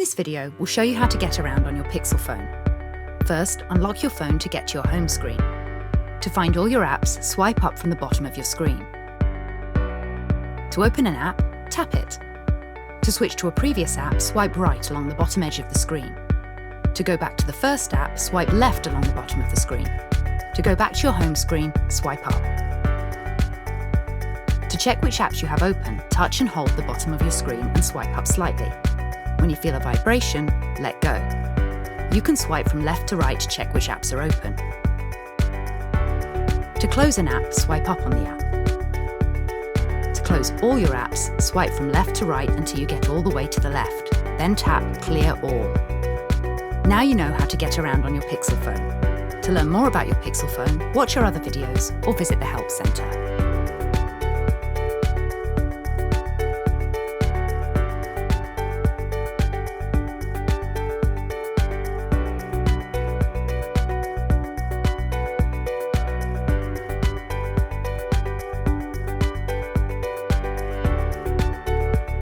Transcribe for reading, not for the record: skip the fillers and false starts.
this video will show you how to get around on your Pixel phone. First, unlock your phone to get to your home screen. To find all your apps, swipe up from the bottom of your screen. To open an app, tap it. To switch to a previous app, swipe right along the bottom edge of the screen. To go back to the first app, swipe left along the bottom of the screen. To go back to your home screen, swipe up. To check which apps you have open, touch and hold the bottom of your screen and swipe up slightly. When you feel a vibration, let go. You can swipe from left to right to check which apps are open. To close an app, swipe up on the app. To close all your apps, swipe from left to right until you get all the way to the left. Then tap Clear All. Now you know how to get around on your Pixel phone. To learn more about your Pixel phone, watch our other videos or visit the Help Centre.